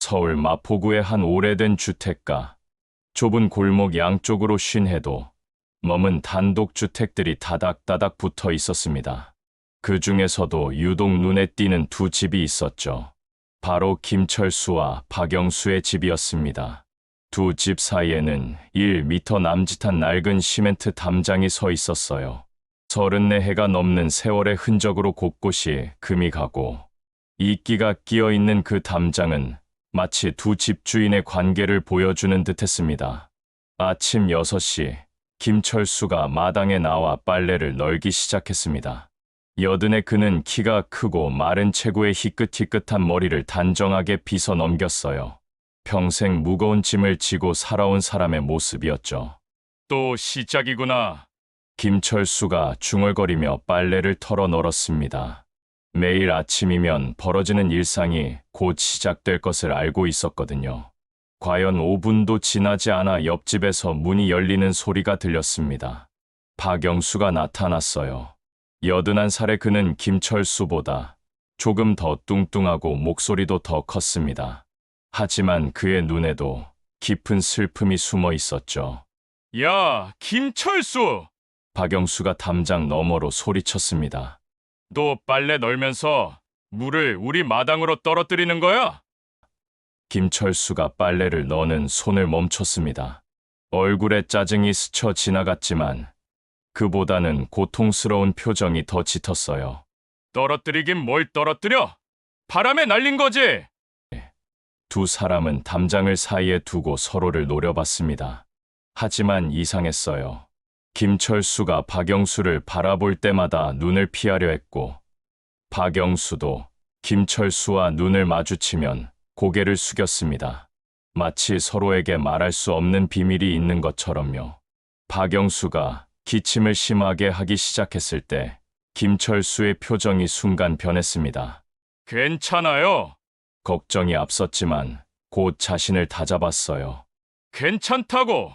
서울 마포구의 한 오래된 주택가. 좁은 골목 양쪽으로 쉰해도 머문 단독주택들이 다닥다닥 붙어 있었습니다. 그 중에서도 유독 눈에 띄는 두 집이 있었죠. 바로 김철수와 박영수의 집이었습니다. 두 집 사이에는 1미터 남짓한 낡은 시멘트 담장이 서 있었어요. 34해가 넘는 세월의 흔적으로 곳곳이 금이 가고 이끼가 끼어 있는 그 담장은 마치 두 집주인의 관계를 보여주는 듯했습니다. 아침 6시, 김철수가 마당에 나와 빨래를 널기 시작했습니다. 여든의 그는 키가 크고 마른 체구의 희끗희끗한 머리를 단정하게 빗어 넘겼어요. 평생 무거운 짐을 지고 살아온 사람의 모습이었죠. 또 시작이구나. 김철수가 중얼거리며 빨래를 털어 널었습니다. 매일 아침이면 벌어지는 일상이 곧 시작될 것을 알고 있었거든요. 과연 5분도 지나지 않아 옆집에서 문이 열리는 소리가 들렸습니다. 박영수가 나타났어요. 81살의 그는 김철수보다 조금 더 뚱뚱하고 목소리도 더 컸습니다. 하지만 그의 눈에도 깊은 슬픔이 숨어 있었죠. 야, 김철수! 박영수가 담장 너머로 소리쳤습니다. 너 빨래 널면서 물을 우리 마당으로 떨어뜨리는 거야? 김철수가 빨래를 넣는 손을 멈췄습니다. 얼굴에 짜증이 스쳐 지나갔지만 그보다는 고통스러운 표정이 더 짙었어요. 떨어뜨리긴 뭘 떨어뜨려? 바람에 날린 거지! 두 사람은 담장을 사이에 두고 서로를 노려봤습니다. 하지만 이상했어요. 김철수가 박영수를 바라볼 때마다 눈을 피하려 했고, 박영수도 김철수와 눈을 마주치면 고개를 숙였습니다. 마치 서로에게 말할 수 없는 비밀이 있는 것처럼요. 박영수가 기침을 심하게 하기 시작했을 때 김철수의 표정이 순간 변했습니다. 괜찮아요. 걱정이 앞섰지만 곧 자신을 다잡았어요. 괜찮다고?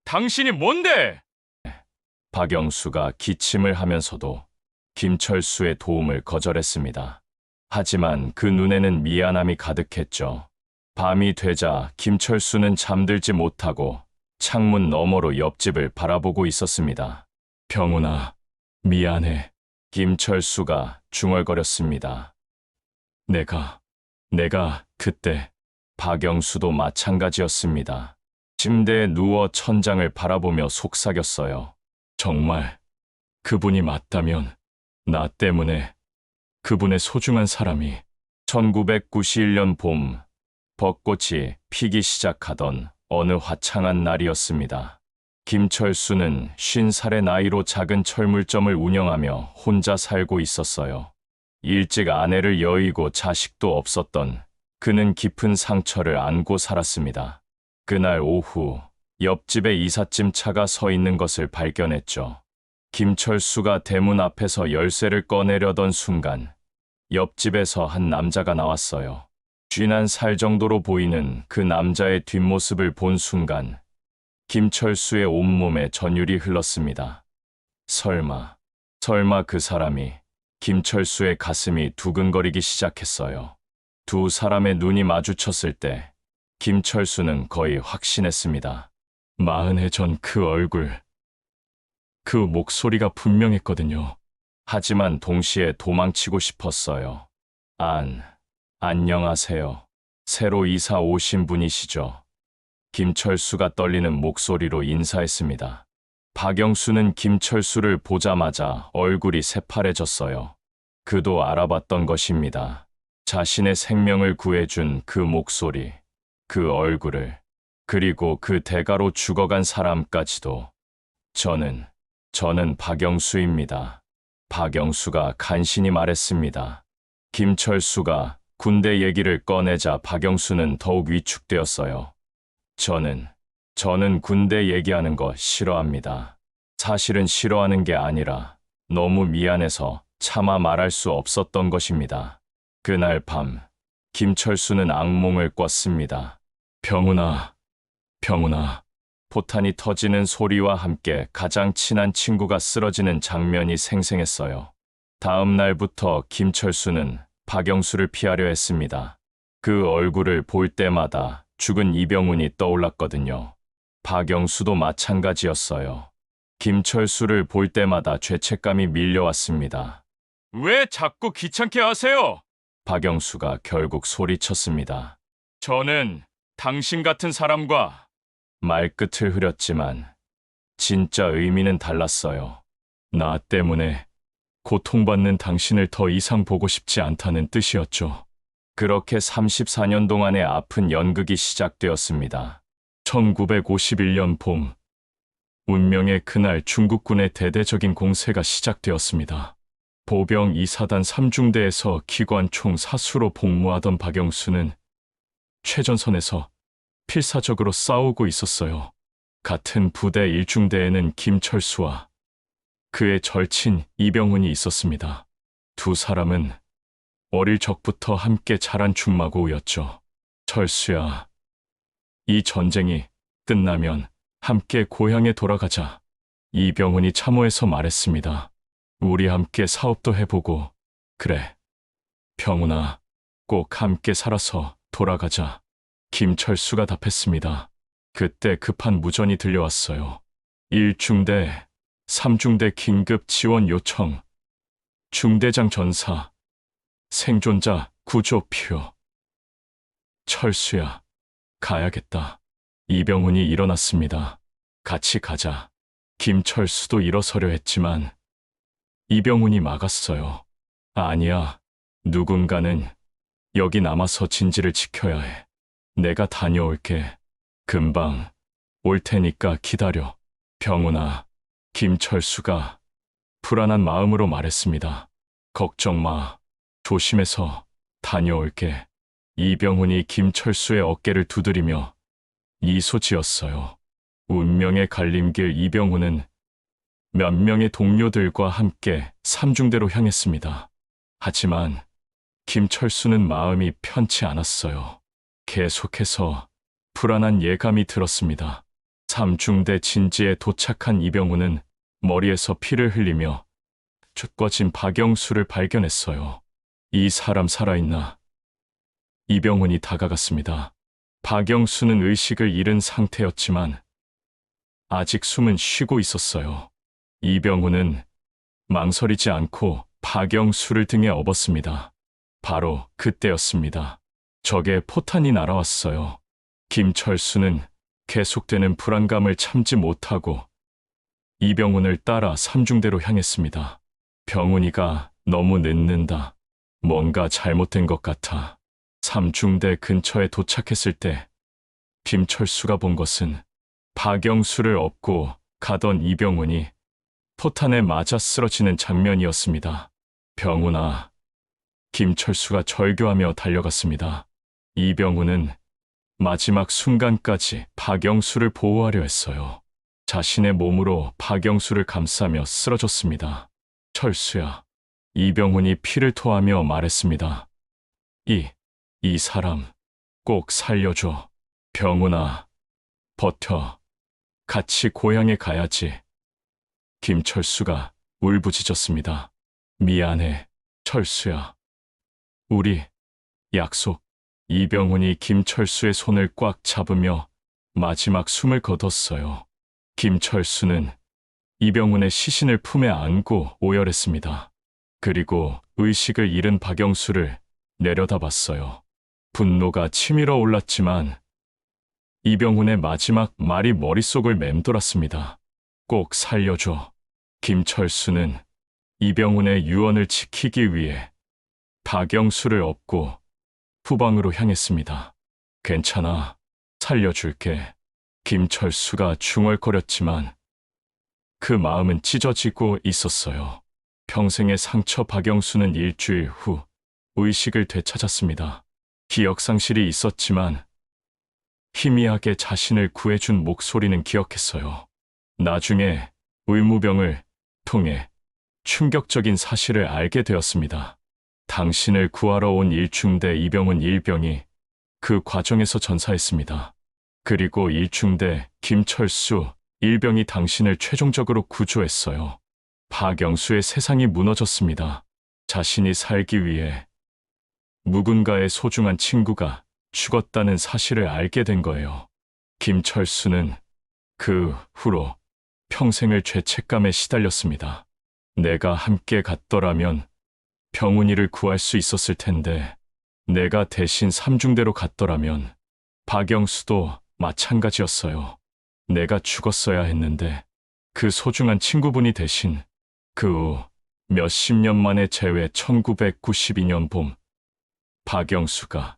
당신이 뭔데? 박영수가 기침을 하면서도 김철수의 도움을 거절했습니다. 하지만 그 눈에는 미안함이 가득했죠. 밤이 되자 김철수는 잠들지 못하고 창문 너머로 옆집을 바라보고 있었습니다. 병훈아, 미안해. 김철수가 중얼거렸습니다. 내가 그때. 박영수도 마찬가지였습니다. 침대에 누워 천장을 바라보며 속삭였어요. 정말 그분이 맞다면 나 때문에 그분의 소중한 사람이. 1991년 봄, 벚꽃이 피기 시작하던 어느 화창한 날이었습니다. 김철수는 50살의 나이로 작은 철물점을 운영하며 혼자 살고 있었어요. 일찍 아내를 여의고 자식도 없었던 그는 깊은 상처를 안고 살았습니다. 그날 오후 옆집에 이삿짐 차가 서 있는 것을 발견했죠. 김철수가 대문 앞에서 열쇠를 꺼내려던 순간 옆집에서 한 남자가 나왔어요. 51살 정도로 보이는 그 남자의 뒷모습을 본 순간 김철수의 온몸에 전율이 흘렀습니다. 설마 그 사람이. 김철수의 가슴이 두근거리기 시작했어요. 두 사람의 눈이 마주쳤을 때 김철수는 거의 확신했습니다. 40해 전 그 얼굴, 그 목소리가 분명했거든요. 하지만 동시에 도망치고 싶었어요. 안녕하세요. 새로 이사 오신 분이시죠? 김철수가 떨리는 목소리로 인사했습니다. 박영수는 김철수를 보자마자 얼굴이 새파래졌어요. 그도 알아봤던 것입니다. 자신의 생명을 구해준 그 목소리, 그 얼굴을, 그리고 그 대가로 죽어간 사람까지도. 저는 박영수입니다. 박영수가 간신히 말했습니다. 김철수가 군대 얘기를 꺼내자 박영수는 더욱 위축되었어요. 저는 군대 얘기하는 거 싫어합니다. 사실은 싫어하는 게 아니라 너무 미안해서 차마 말할 수 없었던 것입니다. 그날 밤, 김철수는 악몽을 꿨습니다. 병훈아. 포탄이 터지는 소리와 함께 가장 친한 친구가 쓰러지는 장면이 생생했어요. 다음 날부터 김철수는 박영수를 피하려 했습니다. 그 얼굴을 볼 때마다 죽은 이병훈이 떠올랐거든요. 박영수도 마찬가지였어요. 김철수를 볼 때마다 죄책감이 밀려왔습니다. 왜 자꾸 귀찮게 하세요? 박영수가 결국 소리쳤습니다. 저는 당신 같은 사람과 말끝을 흐렸지만 진짜 의미는 달랐어요. 나 때문에 고통받는 당신을 더 이상 보고 싶지 않다는 뜻이었죠. 그렇게 34년 동안의 아픈 연극이 시작되었습니다. 1951년 봄, 운명의 그날 중국군의 대대적인 공세가 시작되었습니다. 보병 2사단 3중대에서 기관총 사수로 복무하던 박영수는 최전선에서 필사적으로 싸우고 있었어요. 같은 부대 1중대에는 김철수와 그의 절친 이병훈이 있었습니다. 두 사람은 어릴 적부터 함께 자란 중마고우였죠. 철수야, 이 전쟁이 끝나면 함께 고향에 돌아가자. 이병훈이 참호해서 말했습니다. 우리 함께 사업도 해보고, 그래. 병훈아, 꼭 함께 살아서 돌아가자. 김철수가 답했습니다. 그때 급한 무전이 들려왔어요. 1중대, 3중대 긴급 지원 요청. 중대장 전사, 생존자 구조 필요. 철수야, 가야겠다. 이병훈이 일어났습니다. 같이 가자. 김철수도 일어서려 했지만 이병훈이 막았어요. 아니야, 누군가는 여기 남아서 진지를 지켜야 해. 내가 다녀올게. 금방 올 테니까 기다려. 병훈아, 김철수가 불안한 마음으로 말했습니다. 걱정 마. 조심해서 다녀올게. 이병훈이 김철수의 어깨를 두드리며 미소 지었어요. 운명의 갈림길. 이병훈은 몇 명의 동료들과 함께 3중대로 향했습니다. 하지만 김철수는 마음이 편치 않았어요. 계속해서 불안한 예감이 들었습니다. 3중대 진지에 도착한 이병훈은 머리에서 피를 흘리며 죽어진 박영수를 발견했어요. 이 사람 살아있나? 이병훈이 다가갔습니다. 박영수는 의식을 잃은 상태였지만 아직 숨은 쉬고 있었어요. 이병훈은 망설이지 않고 박영수를 등에 업었습니다. 바로 그때였습니다. 적의 포탄이 날아왔어요. 김철수는 계속되는 불안감을 참지 못하고 이병훈을 따라 3중대로 향했습니다. 병훈이가 너무 늦는다. 뭔가 잘못된 것 같아. 3중대 근처에 도착했을 때 김철수가 본 것은 박영수를 업고 가던 이병훈이 포탄에 맞아 쓰러지는 장면이었습니다. 병훈아. 김철수가 절규하며 달려갔습니다. 이병훈은 마지막 순간까지 박영수를 보호하려 했어요. 자신의 몸으로 박영수를 감싸며 쓰러졌습니다. 철수야. 이병훈이 피를 토하며 말했습니다. 이 사람 꼭 살려줘. 병훈아, 버텨. 같이 고향에 가야지. 김철수가 울부짖었습니다. 미안해, 철수야. 우리 약속. 이병훈이 김철수의 손을 꽉 잡으며 마지막 숨을 거뒀어요. 김철수는 이병훈의 시신을 품에 안고 오열했습니다. 그리고 의식을 잃은 박영수를 내려다봤어요. 분노가 치밀어 올랐지만 이병훈의 마지막 말이 머릿속을 맴돌았습니다. 꼭 살려줘. 김철수는 이병훈의 유언을 지키기 위해 박영수를 업고 후방으로 향했습니다. 괜찮아. 살려줄게. 김철수가 중얼거렸지만 그 마음은 찢어지고 있었어요. 평생의 상처. 박영수는 일주일 후 의식을 되찾았습니다. 기억상실이 있었지만 희미하게 자신을 구해준 목소리는 기억했어요. 나중에 의무병을 통해 충격적인 사실을 알게 되었습니다. 당신을 구하러 온 1중대 이병훈 1병이 그 과정에서 전사했습니다. 그리고 1중대 김철수 1병이 당신을 최종적으로 구조했어요. 박영수의 세상이 무너졌습니다. 자신이 살기 위해 누군가의 소중한 친구가 죽었다는 사실을 알게 된 거예요. 김철수는 그 후로 평생을 죄책감에 시달렸습니다. 내가 함께 갔더라면 병훈이를 구할 수 있었을 텐데, 내가 대신 삼중대로 갔더라면 박영수도 마찬가지였어요. 내가 죽었어야 했는데 그 소중한 친구분이 대신 그 후 몇십 년 만에 재회 1992년 봄 박영수가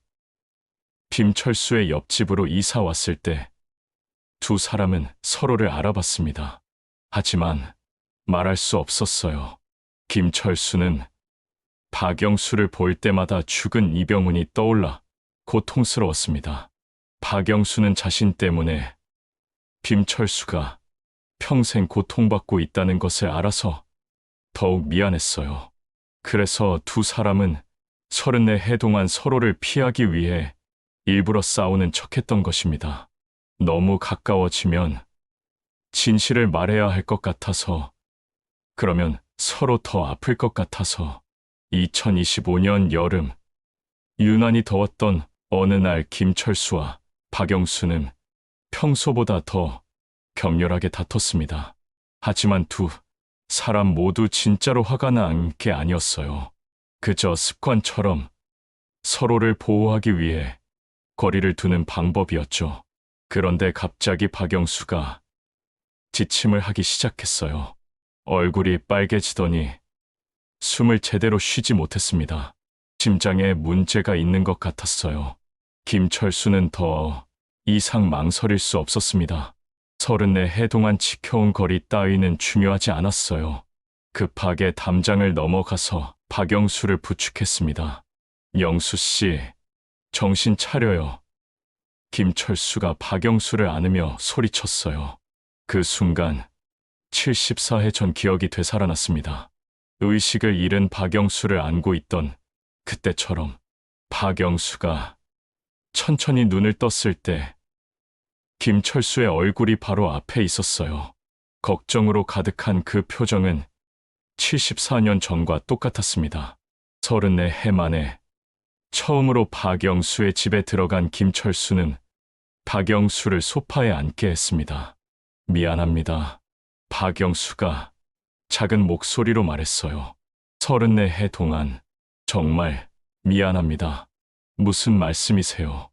김철수의 옆집으로 이사 왔을 때 두 사람은 서로를 알아봤습니다. 하지만 말할 수 없었어요. 김철수는 박영수를 볼 때마다 죽은 이병훈이 떠올라 고통스러웠습니다. 박영수는 자신 때문에 김철수가 평생 고통받고 있다는 것을 알아서 더욱 미안했어요. 그래서 두 사람은 34해 동안 서로를 피하기 위해 일부러 싸우는 척했던 것입니다. 너무 가까워지면 진실을 말해야 할 것 같아서, 그러면 서로 더 아플 것 같아서. 2025년 여름, 유난히 더웠던 어느 날 김철수와 박영수는 평소보다 더 격렬하게 다퉜습니다. 하지만 두 사람 모두 진짜로 화가 난 게 아니었어요. 그저 습관처럼 서로를 보호하기 위해 거리를 두는 방법이었죠. 그런데 갑자기 박영수가 지침을 하기 시작했어요. 얼굴이 빨개지더니 숨을 제대로 쉬지 못했습니다. 심장에 문제가 있는 것 같았어요. 김철수는 더 이상 망설일 수 없었습니다. 34해 동안 지켜온 거리 따위는 중요하지 않았어요. 급하게 담장을 넘어가서 박영수를 부축했습니다. 영수 씨, 정신 차려요. 김철수가 박영수를 안으며 소리쳤어요. 그 순간 74해 전 기억이 되살아났습니다. 의식을 잃은 박영수를 안고 있던 그때처럼. 박영수가 천천히 눈을 떴을 때 김철수의 얼굴이 바로 앞에 있었어요. 걱정으로 가득한 그 표정은 74년 전과 똑같았습니다. 34해 만에 처음으로 박영수의 집에 들어간 김철수는 박영수를 소파에 앉게 했습니다. 미안합니다. 박영수가 작은 목소리로 말했어요. 34해 동안 정말 미안합니다. 무슨 말씀이세요?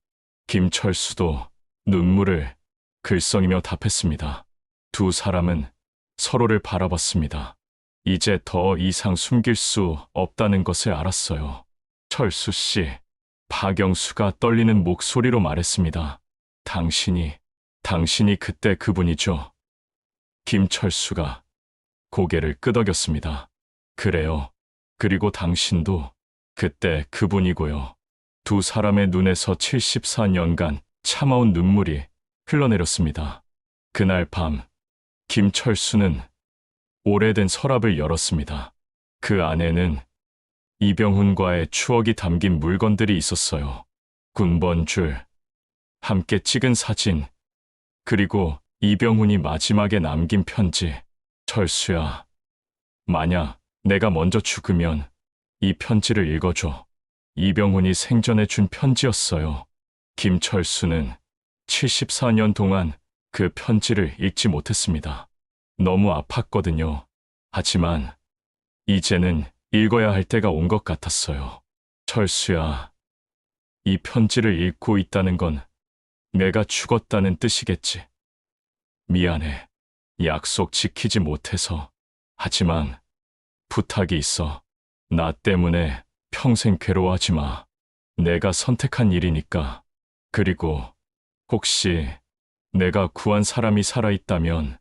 김철수도 눈물을 글썽이며 답했습니다. 두 사람은 서로를 바라봤습니다. 이제 더 이상 숨길 수 없다는 것을 알았어요. 철수 씨, 박영수가 떨리는 목소리로 말했습니다. 당신이 그때 그분이죠. 김철수가 고개를 끄덕였습니다. 그래요. 그리고 당신도 그때 그분이고요. 두 사람의 눈에서 74년간 참아온 눈물이 흘러내렸습니다. 그날 밤, 김철수는 오래된 서랍을 열었습니다. 그 안에는 이병훈과의 추억이 담긴 물건들이 있었어요. 군번줄, 함께 찍은 사진, 그리고 이병훈이 마지막에 남긴 편지. 철수야, 만약 내가 먼저 죽으면 이 편지를 읽어줘. 이병훈이 생전에 준 편지였어요. 김철수는 74년 동안 그 편지를 읽지 못했습니다. 너무 아팠거든요. 하지만 이제는 읽어야 할 때가 온 것 같았어요. 철수야, 이 편지를 읽고 있다는 건 내가 죽었다는 뜻이겠지. 미안해. 약속 지키지 못해서. 하지만 부탁이 있어. 나 때문에 평생 괴로워하지 마. 내가 선택한 일이니까. 그리고 혹시 내가 구한 사람이 살아있다면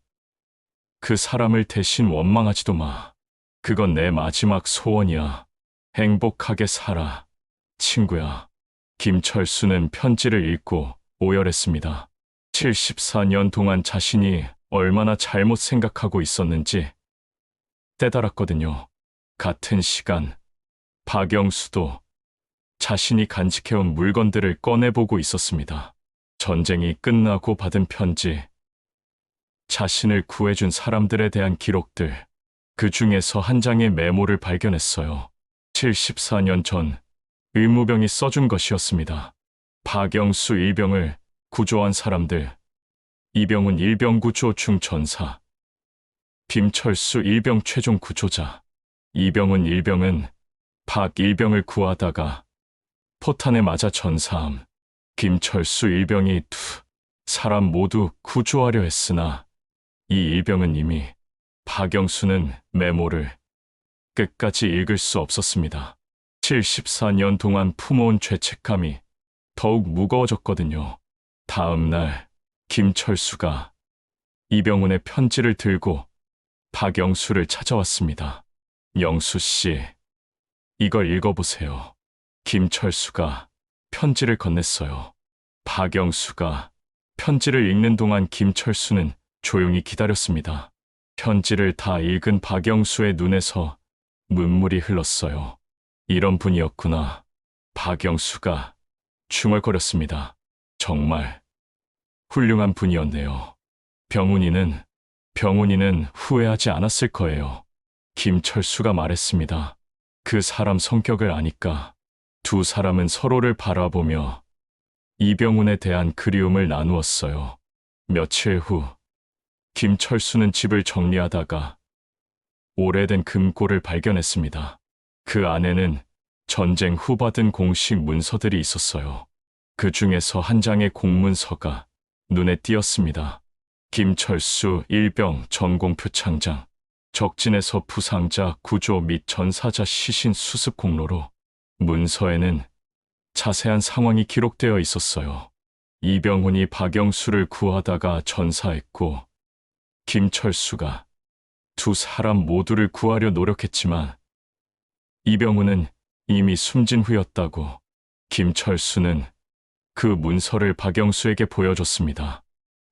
그 사람을 대신 원망하지도 마. 그건 내 마지막 소원이야. 행복하게 살아, 친구야. 김철수는 편지를 읽고 오열했습니다. 74년 동안 자신이 얼마나 잘못 생각하고 있었는지 깨달았거든요. 같은 시간, 박영수도 자신이 간직해온 물건들을 꺼내보고 있었습니다. 전쟁이 끝나고 받은 편지, 자신을 구해준 사람들에 대한 기록들, 그 중에서 한 장의 메모를 발견했어요. 74년 전 의무병이 써준 것이었습니다. 박영수 일병을 구조한 사람들, 이병훈 일병 구조 중 전사, 김철수 일병 최종 구조자, 이병훈 일병은 박 일병을 구하다가 포탄에 맞아 전사함. 김철수 일병이 두 사람 모두 구조하려 했으나 이 일병은 이미 박영수는 메모를 끝까지 읽을 수 없었습니다. 74년 동안 품어온 죄책감이 더욱 무거워졌거든요. 다음 날 김철수가 이병훈의 편지를 들고 박영수를 찾아왔습니다. 영수 씨, 이걸 읽어보세요. 김철수가 편지를 건넸어요. 박영수가 편지를 읽는 동안 김철수는 조용히 기다렸습니다. 편지를 다 읽은 박영수의 눈에서 눈물이 흘렀어요. 이런 분이었구나. 박영수가 중얼거렸습니다. 정말 훌륭한 분이었네요. 병훈이는 후회하지 않았을 거예요. 김철수가 말했습니다. 그 사람 성격을 아니까. 두 사람은 서로를 바라보며 이병훈에 대한 그리움을 나누었어요. 며칠 후 김철수는 집을 정리하다가 오래된 금고를 발견했습니다. 그 안에는 전쟁 후 받은 공식 문서들이 있었어요. 그 중에서 한 장의 공문서가 눈에 띄었습니다. 김철수 일병 전공 표창장, 적진에서 부상자 구조 및 전사자 시신 수습 공로로. 문서에는 자세한 상황이 기록되어 있었어요. 이병훈이 박영수를 구하다가 전사했고, 김철수가 두 사람 모두를 구하려 노력했지만 이병훈은 이미 숨진 후였다고. 김철수는 그 문서를 박영수에게 보여줬습니다.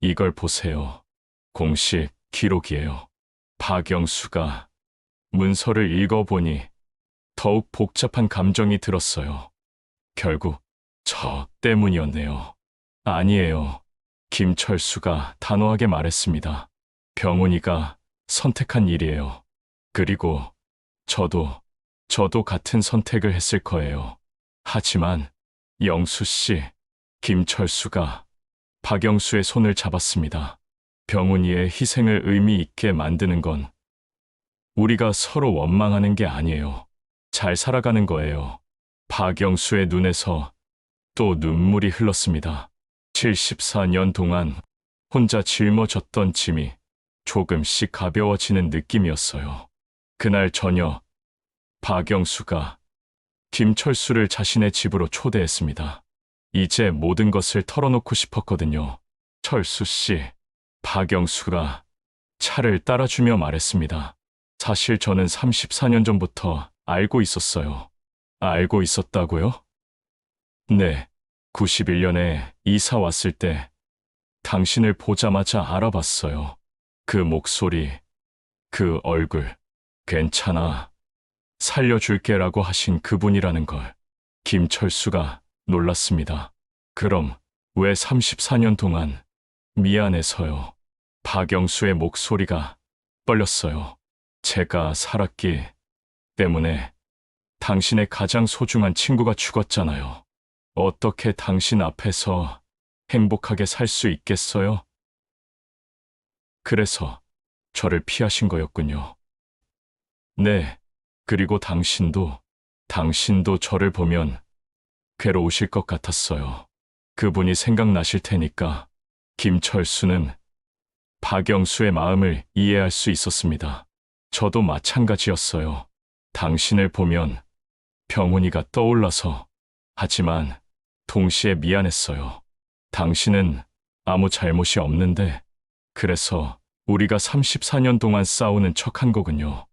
이걸 보세요. 공식 기록이에요. 박영수가 문서를 읽어보니 더욱 복잡한 감정이 들었어요. 결국 저 때문이었네요. 아니에요. 김철수가 단호하게 말했습니다. 병훈이가 선택한 일이에요. 그리고 저도 같은 선택을 했을 거예요. 하지만 영수 씨, 김철수가 박영수의 손을 잡았습니다. 병훈이의 희생을 의미 있게 만드는 건 우리가 서로 원망하는 게 아니에요. 잘 살아가는 거예요. 박영수의 눈에서 또 눈물이 흘렀습니다. 74년 동안 혼자 짊어졌던 짐이 조금씩 가벼워지는 느낌이었어요. 그날 저녁, 박영수가 김철수를 자신의 집으로 초대했습니다. 이제 모든 것을 털어놓고 싶었거든요. 철수 씨, 박영수가 차를 따라주며 말했습니다. 사실 저는 34년 전부터 알고 있었어요. 알고 있었다고요? 네, 91년에 이사 왔을 때 당신을 보자마자 알아봤어요. 그 목소리, 그 얼굴. 괜찮아. 살려줄게라고 하신 그분이라는 걸. 김철수가 놀랐습니다. 그럼 왜 34년 동안? 미안해서요. 박영수의 목소리가 떨렸어요. 제가 살았기 때문에 당신의 가장 소중한 친구가 죽었잖아요. 어떻게 당신 앞에서 행복하게 살 수 있겠어요? 그래서 저를 피하신 거였군요. 네, 그리고 당신도 저를 보면 괴로우실 것 같았어요. 그분이 생각나실 테니까. 김철수는 박영수의 마음을 이해할 수 있었습니다. 저도 마찬가지였어요. 당신을 보면 병훈이가 떠올라서. 하지만 동시에 미안했어요. 당신은 아무 잘못이 없는데 그래서 우리가 34년 동안 싸우는 척한 거군요.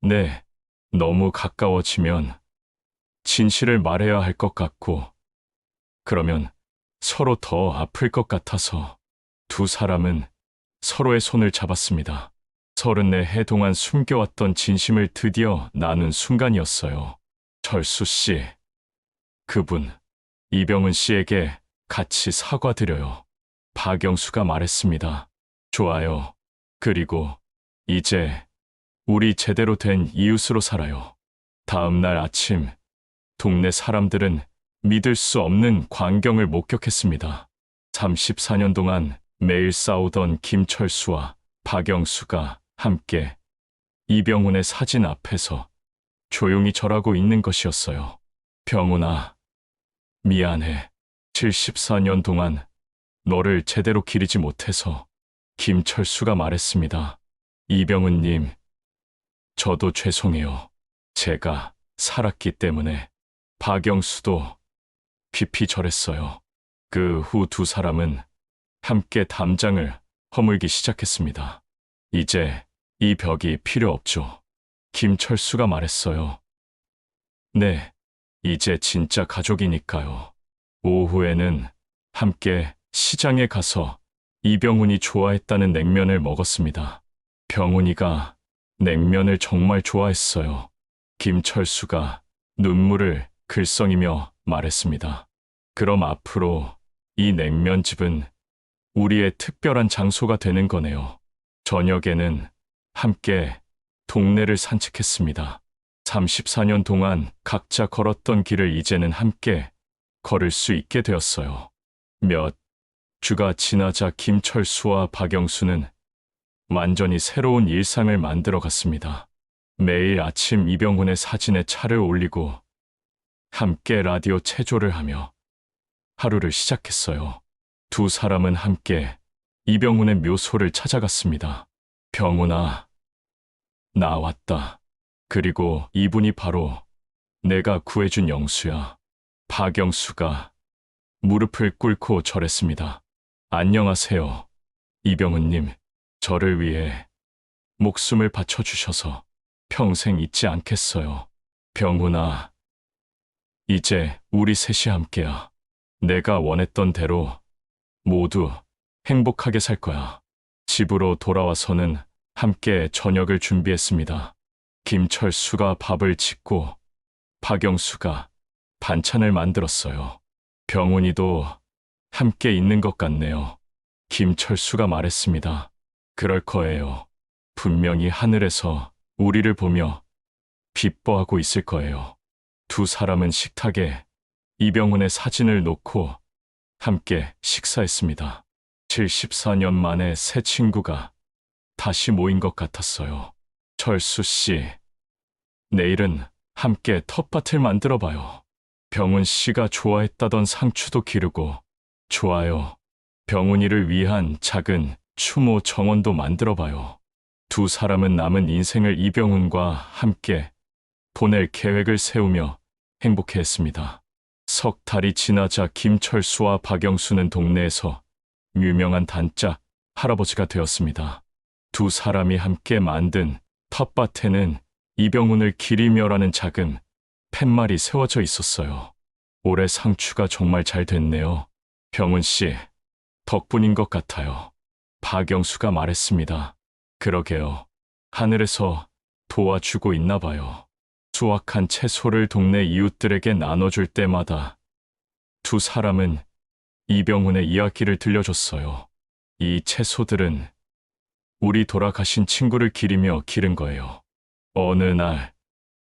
네, 너무 가까워지면 진실을 말해야 할 것 같고 그러면 서로 더 아플 것 같아서 두 사람은 서로의 손을 잡았습니다. 34해 동안 숨겨왔던 진심을 드디어 나눈 순간이었어요. 철수 씨, 그분 이병훈 씨에게 같이 사과드려요. 박영수가 말했습니다. 좋아요. 그리고 이제 우리 제대로 된 이웃으로 살아요. 다음 날 아침 동네 사람들은 믿을 수 없는 광경을 목격했습니다. 34년 동안 매일 싸우던 김철수와 박영수가 함께 이병훈의 사진 앞에서 조용히 절하고 있는 것이었어요. 병훈아, 미안해. 74년 동안 너를 제대로 기리지 못해서. 김철수가 말했습니다. 이병훈님, 저도 죄송해요. 제가 살았기 때문에. 박영수도 깊이 절했어요. 그 후 두 사람은 함께 담장을 허물기 시작했습니다. 이제 이 벽이 필요 없죠. 김철수가 말했어요. 네, 이제 진짜 가족이니까요. 오후에는 함께 시장에 가서 이병훈이 좋아했다는 냉면을 먹었습니다. 병훈이가 냉면을 정말 좋아했어요. 김철수가 눈물을 글썽이며 말했습니다. 그럼 앞으로 이 냉면집은 우리의 특별한 장소가 되는 거네요. 저녁에는 함께 동네를 산책했습니다. 34년 동안 각자 걸었던 길을 이제는 함께 걸을 수 있게 되었어요. 몇 주가 지나자 김철수와 박영수는 완전히 새로운 일상을 만들어 갔습니다. 매일 아침 이병훈의 사진에 차를 올리고 함께 라디오 체조를 하며 하루를 시작했어요. 두 사람은 함께 이병훈의 묘소를 찾아갔습니다. 병훈아, 나 왔다. 그리고 이분이 바로 내가 구해준 영수야. 박영수가 무릎을 꿇고 절했습니다. 안녕하세요. 이병훈님, 저를 위해 목숨을 바쳐주셔서 평생 잊지 않겠어요. 병훈아, 이제 우리 셋이 함께야. 내가 원했던 대로 모두 행복하게 살 거야. 집으로 돌아와서는 함께 저녁을 준비했습니다. 김철수가 밥을 짓고 박영수가 반찬을 만들었어요. 병훈이도 함께 있는 것 같네요. 김철수가 말했습니다. 그럴 거예요. 분명히 하늘에서 우리를 보며 기뻐하고 있을 거예요. 두 사람은 식탁에 이병훈의 사진을 놓고 함께 식사했습니다. 74년 만에 새 친구가 다시 모인 것 같았어요. 철수 씨, 내일은 함께 텃밭을 만들어 봐요. 병훈 씨가 좋아했다던 상추도 기르고, 좋아요. 병훈이를 위한 작은 추모 정원도 만들어 봐요. 두 사람은 남은 인생을 이병훈과 함께 보낼 계획을 세우며 행복해했습니다. 석 달이 지나자 김철수와 박영수는 동네에서 유명한 단짝 할아버지가 되었습니다. 두 사람이 함께 만든 텃밭에는 이병훈을 기리며라는 작은 팻말이 세워져 있었어요. 올해 상추가 정말 잘 됐네요. 병훈 씨, 덕분인 것 같아요. 박영수가 말했습니다. 그러게요. 하늘에서 도와주고 있나 봐요. 수확한 채소를 동네 이웃들에게 나눠줄 때마다 두 사람은 이병훈의 이야기를 들려줬어요. 이 채소들은 우리 돌아가신 친구를 기리며 기른 거예요. 어느 날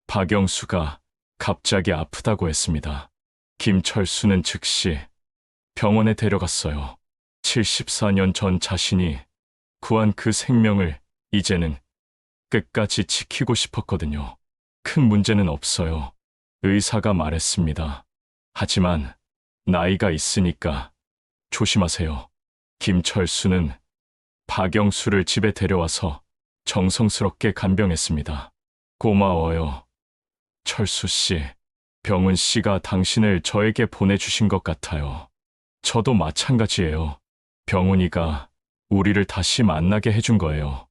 박영수가 갑자기 아프다고 했습니다. 김철수는 즉시 병원에 데려갔어요. 74년 전 자신이 구한 그 생명을 이제는 끝까지 지키고 싶었거든요. 큰 문제는 없어요. 의사가 말했습니다. 하지만 나이가 있으니까 조심하세요. 김철수는 박영수를 집에 데려와서 정성스럽게 간병했습니다. 고마워요. 철수 씨, 병훈 씨가 당신을 저에게 보내주신 것 같아요. 저도 마찬가지예요. 병훈이가 우리를 다시 만나게 해준 거예요.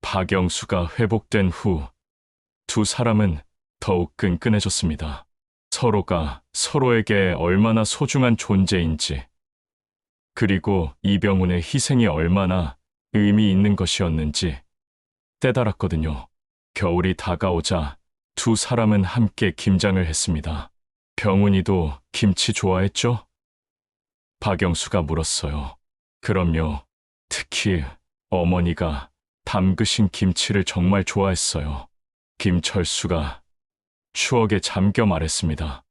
박영수가 회복된 후 두 사람은 더욱 끈끈해졌습니다. 서로가 서로에게 얼마나 소중한 존재인지, 그리고 이병훈의 희생이 얼마나 의미 있는 것이었는지 깨달았거든요. 겨울이 다가오자 두 사람은 함께 김장을 했습니다. 병훈이도 김치 좋아했죠? 박영수가 물었어요. 그럼요. 특히 어머니가 담그신 김치를 정말 좋아했어요. 김철수가 추억에 잠겨 말했습니다.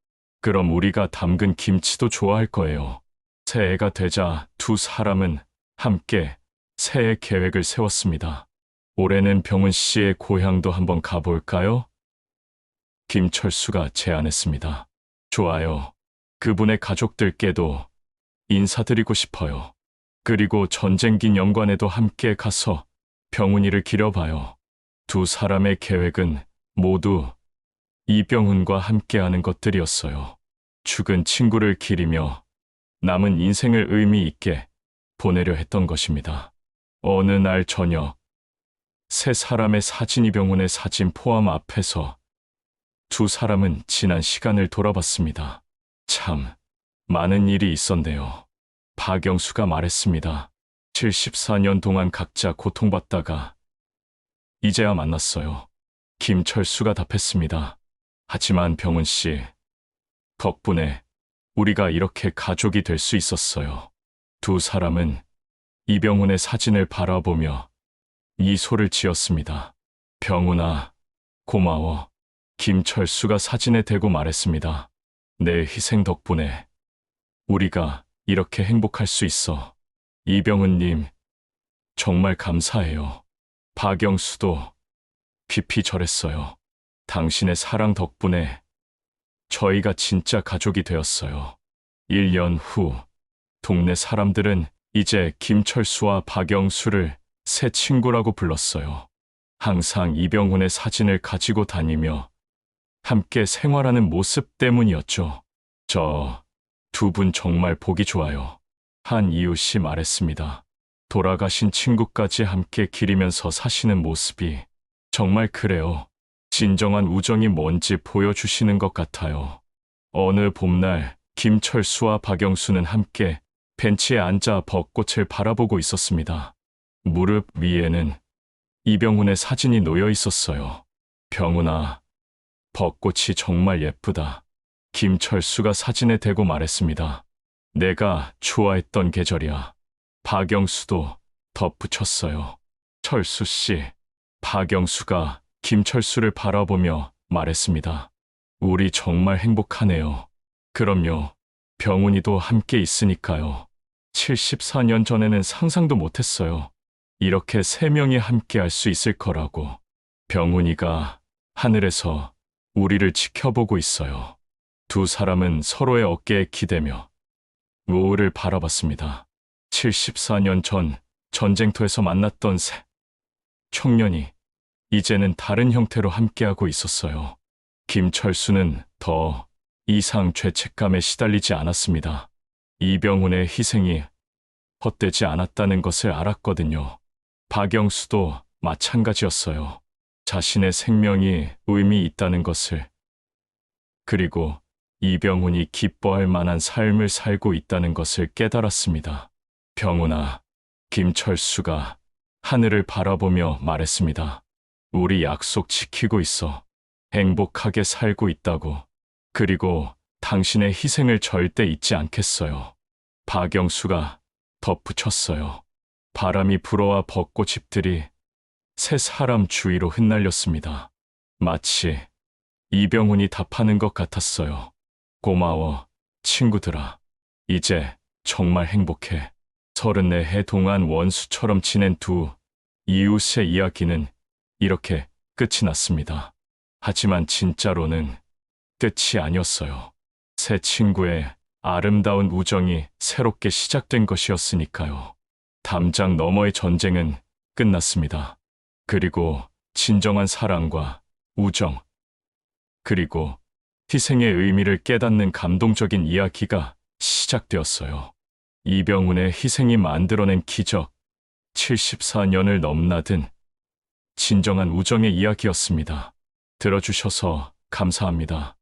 그럼 우리가 담근 김치도 좋아할 거예요. 새해가 되자 두 사람은 함께 새해 계획을 세웠습니다. 올해는 병훈 씨의 고향도 한번 가볼까요? 김철수가 제안했습니다. 좋아요. 그분의 가족들께도 인사드리고 싶어요. 그리고 전쟁 기념관에도 함께 가서 병훈이를 기려봐요. 두 사람의 계획은 모두 이병훈과 함께하는 것들이었어요. 죽은 친구를 기리며 남은 인생을 의미 있게 보내려 했던 것입니다. 어느 날 저녁, 세 사람의 사진 이병훈의 사진 포함 앞에서 두 사람은 지난 시간을 돌아봤습니다. 참, 많은 일이 있었네요. 박영수가 말했습니다. 74년 동안 각자 고통받다가 이제야 만났어요. 김철수가 답했습니다. 하지만 병훈 씨, 덕분에 우리가 이렇게 가족이 될 수 있었어요. 두 사람은 이병훈의 사진을 바라보며 미소를 지었습니다. 병훈아, 고마워. 김철수가 사진에 대고 말했습니다. 내 희생 덕분에 우리가 이렇게 행복할 수 있어. 이병훈님, 정말 감사해요. 박영수도 깊이 절했어요. 당신의 사랑 덕분에 저희가 진짜 가족이 되었어요. 1년 후, 동네 사람들은 이제 김철수와 박영수를 새 친구라고 불렀어요. 항상 이병훈의 사진을 가지고 다니며 함께 생활하는 모습 때문이었죠. 저 두 분 정말 보기 좋아요. 한 이웃이 말했습니다. 돌아가신 친구까지 함께 기리면서 사시는 모습이 정말 그래요. 진정한 우정이 뭔지 보여주시는 것 같아요. 어느 봄날 김철수와 박영수는 함께 벤치에 앉아 벚꽃을 바라보고 있었습니다. 무릎 위에는 이병훈의 사진이 놓여 있었어요. 병훈아, 벚꽃이 정말 예쁘다. 김철수가 사진에 대고 말했습니다. 내가 좋아했던 계절이야. 박영수도 덧붙였어요. 철수 씨, 박영수가 김철수를 바라보며 말했습니다. 우리 정말 행복하네요. 그럼요. 병훈이도 함께 있으니까요. 74년 전에는 상상도 못했어요. 이렇게 세 명이 함께 할 수 있을 거라고. 병훈이가 하늘에서 우리를 지켜보고 있어요. 두 사람은 서로의 어깨에 기대며 노을을 바라봤습니다. 74년 전 전쟁터에서 만났던 세 청년이 이제는 다른 형태로 함께하고 있었어요. 김철수는 더 이상 죄책감에 시달리지 않았습니다. 이병훈의 희생이 헛되지 않았다는 것을 알았거든요. 박영수도 마찬가지였어요. 자신의 생명이 의미 있다는 것을, 그리고 이병훈이 기뻐할 만한 삶을 살고 있다는 것을 깨달았습니다. 병훈아, 김철수가 하늘을 바라보며 말했습니다. 우리 약속 지키고 있어. 행복하게 살고 있다고. 그리고 당신의 희생을 절대 잊지 않겠어요. 박영수가 덧붙였어요. 바람이 불어와 벚꽃잎들이 세 사람 주위로 흩날렸습니다. 마치 이병훈이 답하는 것 같았어요. 고마워, 친구들아. 이제 정말 행복해. 34해 동안 원수처럼 지낸 두 이웃의 이야기는 이렇게 끝이 났습니다. 하지만 진짜로는 끝이 아니었어요. 새 친구의 아름다운 우정이 새롭게 시작된 것이었으니까요. 담장 너머의 전쟁은 끝났습니다. 그리고 진정한 사랑과 우정, 그리고 희생의 의미를 깨닫는 감동적인 이야기가 시작되었어요. 이병훈의 희생이 만들어낸 기적, 74년을 넘나든 진정한 우정의 이야기였습니다. 들어주셔서 감사합니다.